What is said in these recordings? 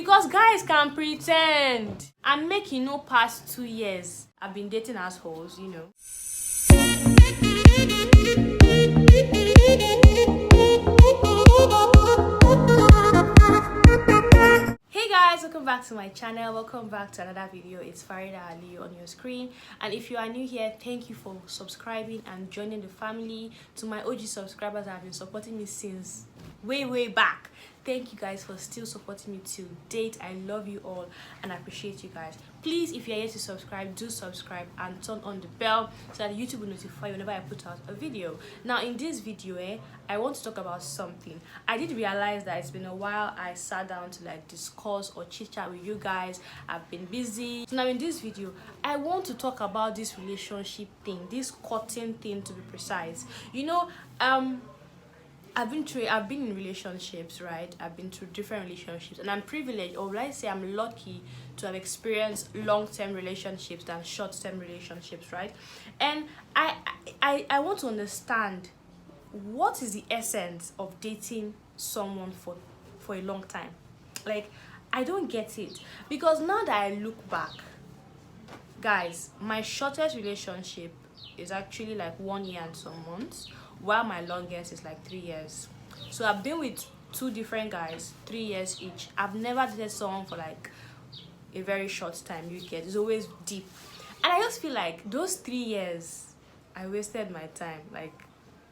Because guys can pretend. And make it no past 2 years. I've been dating assholes, you know. Hey guys, welcome back to my channel. Welcome back to another video. It's Farida Ali on your screen, and if you are new here, thank you for subscribing and joining the family. To my OG subscribers that have been supporting me since way back, thank you guys for still supporting me to date. I love you all and I appreciate you guys. Please, if you are yet to subscribe, do subscribe and turn on the bell so that YouTube will notify you whenever I put out a video. Now in this video, I want to talk about something. I did realize that it's been a while I sat down to like discuss or chit chat with you guys. I've been busy. So now in this video, I want to talk about this relationship thing, this courting thing to be precise. You know, I've been in relationships, right? I've been through different relationships, and I'm privileged, or let's say I'm lucky to have experienced long-term relationships than short-term relationships, right? And I want to understand what is the essence of dating someone for a long time. Like, I don't get it, because now that I look back, guys, my shortest relationship is actually like 1 year and some months, while my longest is like 3 years. So I've been with 2 different guys, 3 years each. I've never dated someone for like a very short time. You get, it's always deep, and I just feel like those 3 years I wasted my time. Like,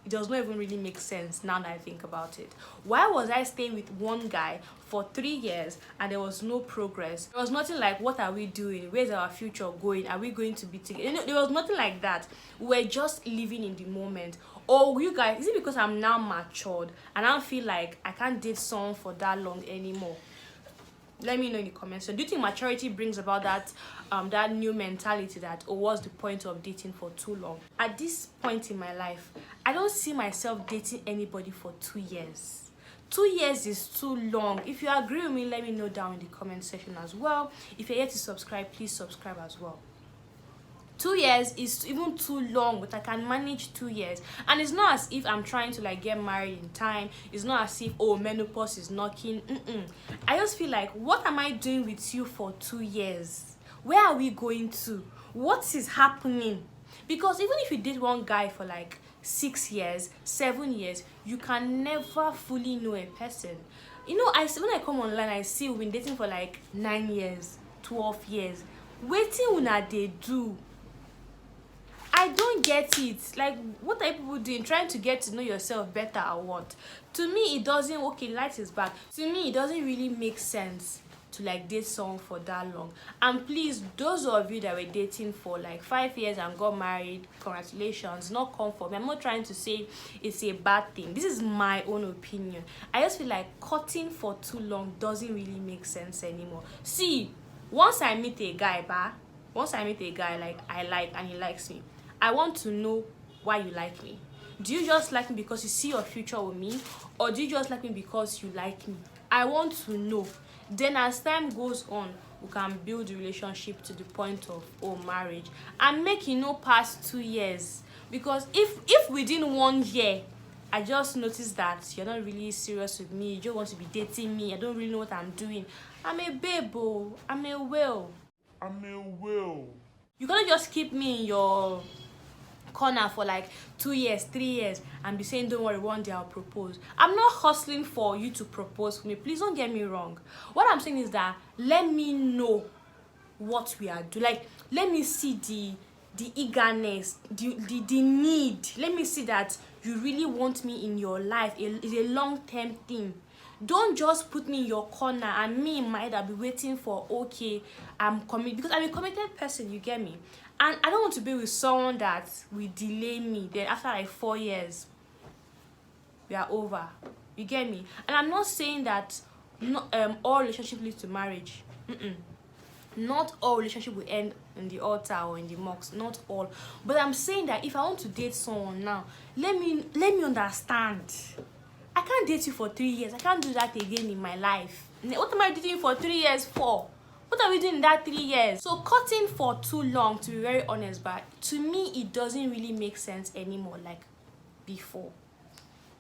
it does not even really make sense now that I think about it. Why was I staying with one guy for 3 years and there was no progress? There was nothing like, what are we doing? Where's our future going? Are we going to be together? You know, there was nothing like that. We were just living in the moment. Or you guys, is it because I'm now matured and I don't feel like I can't date someone for that long anymore? Let me know in the comments. So do you think maturity brings about that that new mentality that, oh, what's the point of dating for too long? At this point in my life, I don't see myself dating anybody for 2 years. 2 years is too long. If you agree with me, let me know down in the comment section as well. If you're yet to subscribe, please subscribe as well. 2 years is even too long, but I can manage 2 years. And it's not as if I'm trying to like get married in time. It's not as if, oh, menopause is knocking. I just feel like, what am I doing with you for 2 years? Where are we going to? What is happening? Because even if you date one guy for like 6 years, 7 years, you can never fully know a person. You know, when I come online, I see we've been dating for like 9 years, 12 years. Waiting una they do. I don't get it. Like, what are people doing? Trying to get to know yourself better or what? To me, it doesn't. Okay, light is back. To me, it doesn't really make sense to like date someone for that long. And please, those of you that were dating for like 5 years and got married, congratulations. Not come for me. I'm not trying to say it's a bad thing. This is my own opinion. I just feel like cutting for too long doesn't really make sense anymore. See, once I meet a guy, like I like and he likes me, I want to know why you like me. Do you just like me because you see your future with me, or do you just like me because you like me? I want to know. Then as time goes on, we can build the relationship to the point of, oh, marriage, and make it no past 2 years. Because if within 1 year I just noticed that you're not really serious with me, you just want to be dating me, I don't really know what I'm doing, I'm a babe, oh, I'm a whale. You cannot just keep me in your corner for like 2 years, 3 years and be saying, don't worry, one day I'll propose. I'm not hustling for you to propose for me. Please don't get me wrong. What I'm saying is that let me know what we are doing. Like, let me see the eagerness, the need. Let me see that you really want me in your life. It's a long-term thing. Don't just put me in your corner and me in my head, I'll be waiting for, okay, I'm committed, because I'm a committed person, you get me? And I don't want to be with someone that will delay me. Then after like 4 years, we are over. You get me? And I'm not saying that all relationships lead to marriage. Not all relationship will end in the altar or in the mosque. Not all. But I'm saying that if I want to date someone now, let me understand. I can't date you for 3 years. I can't do that again in my life. What am I dating you for 3 years for? What are we doing in that 3 years? So cutting for too long, to be very honest, but to me it doesn't really make sense anymore like before.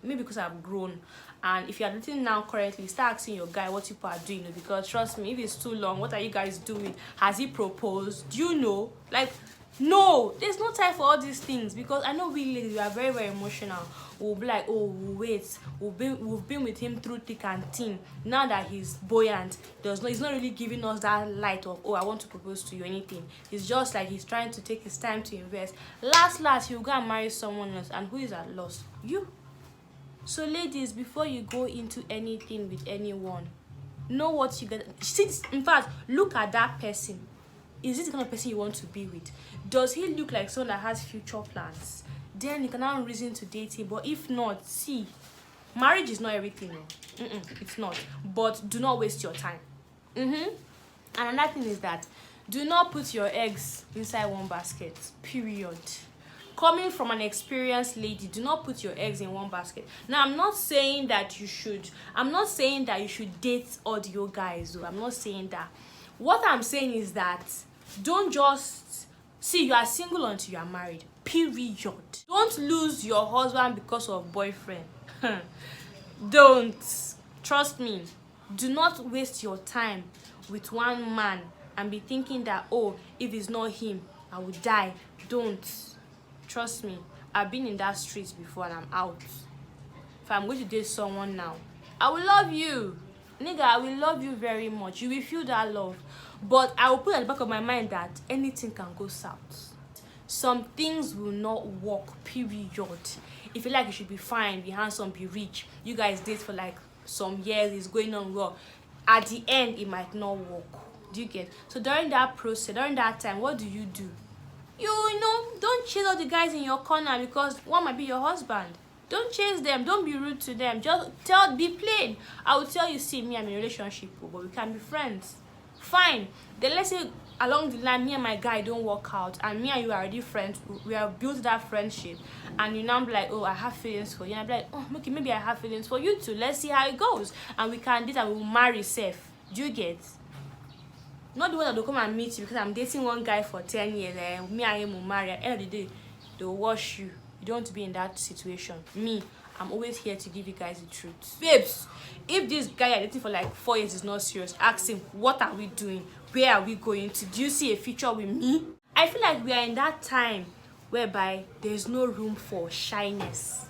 Maybe because I've grown. And if you're dating now currently, start asking your guy what people are doing, because trust me, if it's too long, what are you guys doing? Has he proposed? Do you know? Like, no, there's no time for all these things, because I know we ladies, we are very, very emotional. We'll be like, oh, wait, we've been with him through thick and thin. Now that he's buoyant, he's not really giving us that light of, oh, I want to propose to you, anything. It's just like he's trying to take his time to invest. Last he'll go and marry someone else, and who is at loss? You. So ladies, before you go into anything with anyone, know what you get. In fact, look at that person. Is this the kind of person you want to be with? Does he look like someone that has future plans? Then you can have reason to date him. But if not, see, marriage is not everything. No. It's not. But do not waste your time. And another thing is that do not put your eggs inside one basket. Period. Coming from an experienced lady, do not put your eggs in one basket. Now, I'm not saying that you should date audio guys, though. I'm not saying that. What I'm saying is that don't just see you are single until you are married. Period. Don't lose your husband because of boyfriend. Don't. Trust me. Do not waste your time with one man and be thinking that, oh, if it's not him, I will die. Don't. Trust me, I've been in that street before and I'm out. If I'm going to date someone now, I will love you. Nigga, I will love you very much. You will feel that love. But I will put at the back of my mind that anything can go south. Some things will not work, period. If you like, you should be fine, be handsome, be rich. You guys date for like some years, it's going on well. At the end, it might not work. Do you get? So during that process, during that time, what do? You know, don't chase all the guys in your corner, because one might be your husband. Don't chase them. Don't be rude to them. Just be plain. I will tell you, see, me, I'm in a relationship, but we can be friends. Fine. Then let's say along the line, me and my guy don't work out, and me and you are already friends. We have built that friendship, and you now be like, oh, I have feelings for you. And I be like, oh, okay, maybe I have feelings for you too. Let's see how it goes, and we can date and we will marry safe. Do you get? Not the one that will come and meet you because I'm dating one guy for 10 years and me and him will marry. At the end of the day, they'll wash you. You don't want to be in that situation. Me, I'm always here to give you guys the truth. Babes, if this guy you're dating for like 4 years is not serious, ask him, what are we doing? Where are we going to? Do you see a future with me? I feel like we are in that time whereby there's no room for shyness.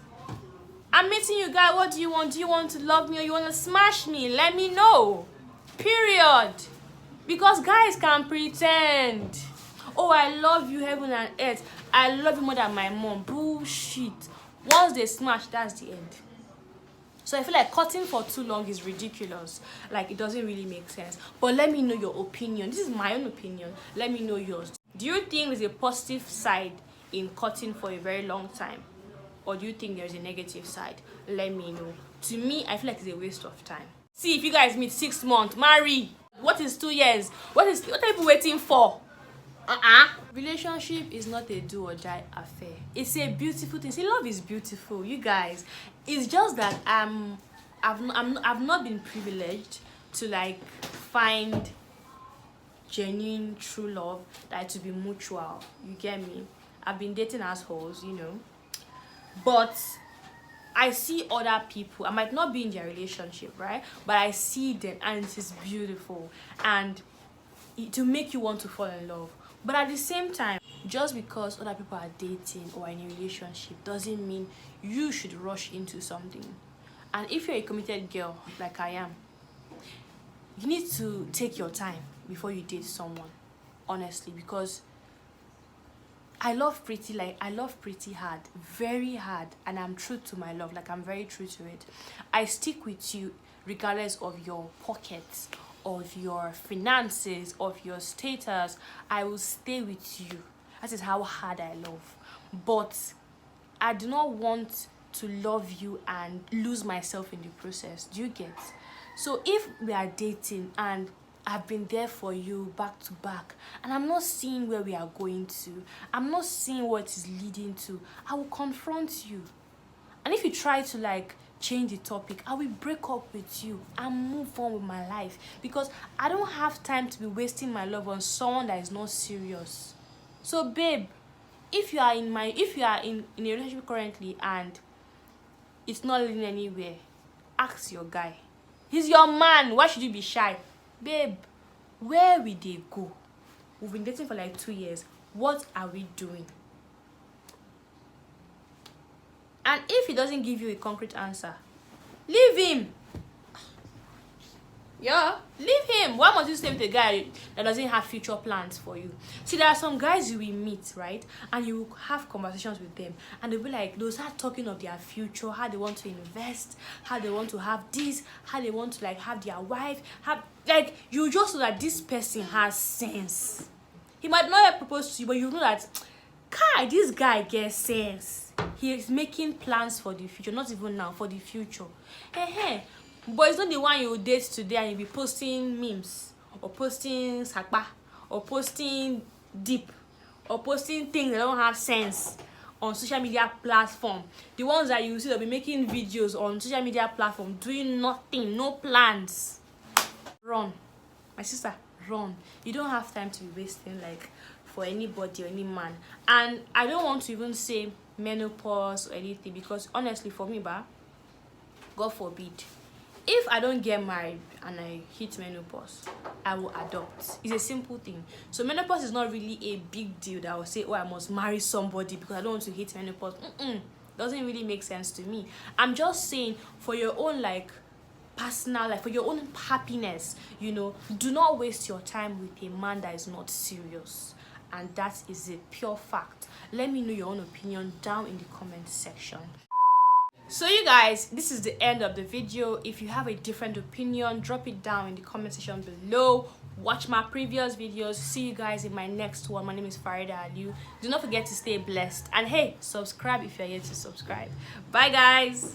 I'm meeting you guys. What do you want? Do you want to love me or you want to smash me? Let me know. Period. Because guys can pretend. Oh, I love you, heaven and earth. I love you more than my mom. Bullshit. Once they smash, that's the end. So I feel like cutting for too long is ridiculous. Like, it doesn't really make sense. But let me know your opinion. This is my own opinion. Let me know yours. Do you think there's a positive side in cutting for a very long time? Or do you think there's a negative side? Let me know. To me, I feel like it's a waste of time. See, if you guys meet 6 months, marry. What is 2 years? What are people waiting for? Relationship is not a do or die affair. It's a beautiful thing. See, love is beautiful, you guys. It's just that I've not been privileged to like find genuine true love that to be mutual. You get me? I've been dating assholes, you know. But I see other people. I might not be in their relationship, right? But I see them and it is beautiful. And to make you want to fall in love. But at the same time, just because other people are dating or in a relationship doesn't mean you should rush into something. And if you're a committed girl like I am, you need to take your time before you date someone, honestly, because I love pretty hard, very hard, and I'm true to my love. Like, I'm very true to it. I stick with you regardless of your pockets, of your finances, of your status. I will stay with you. That is how hard I love. But I do not want to love you and lose myself in the process. Do you get? So if we are dating and I've been there for you back to back and I'm not seeing where we are going to, I'm not seeing what it is leading to, I will confront you. And if you try to like change the topic, I will break up with you and move on with my life, because I don't have time to be wasting my love on someone that is not serious. So babe, if you are in a relationship currently and it's not leading anywhere, ask your guy. He's your man. Why should you be shy? Babe, where will they go? We've been dating for like 2 years. What are we doing? And if he doesn't give you a concrete answer, leave him. Yeah, leave him. Why must you stay with a guy that doesn't have future plans for you? See, there are some guys you will meet, right? And you will have conversations with them, and they'll be like, they'll start talking of their future, how they want to invest, how they want to have this, how they want to like have their wife, have like, you just know that this person has sense. He might not have proposed to you, but you know that, Kai, this guy gets sense. He is making plans for the future, not even now, for the future. Hey. But it's not the one you date today and you'll be posting memes, or posting sakpa, or posting deep, or posting things that don't have sense on social media platform. The ones that you see, they'll be making videos on social media platform, doing nothing, no plans. Run. My sister, run. You don't have time to be wasting like for anybody or any man. And I don't want to even say menopause or anything, because honestly for me, God forbid, if I don't get married and I hit menopause, I will adopt. It's a simple thing. So menopause is not really a big deal that I will say, oh, I must marry somebody because I don't want to hit menopause. Doesn't really make sense to me. I'm just saying, for your own like personal life, for your own happiness, you know, do not waste your time with a man that is not serious. And that is a pure fact. Let me know your own opinion down in the comment section. So you guys, this is the end of the video. If you have a different opinion, drop it down in the comment section below. Watch my previous videos. See you guys in my next one. My name is Farida Aliyu. Do not forget to stay blessed, and hey, subscribe if you're yet to subscribe. Bye guys.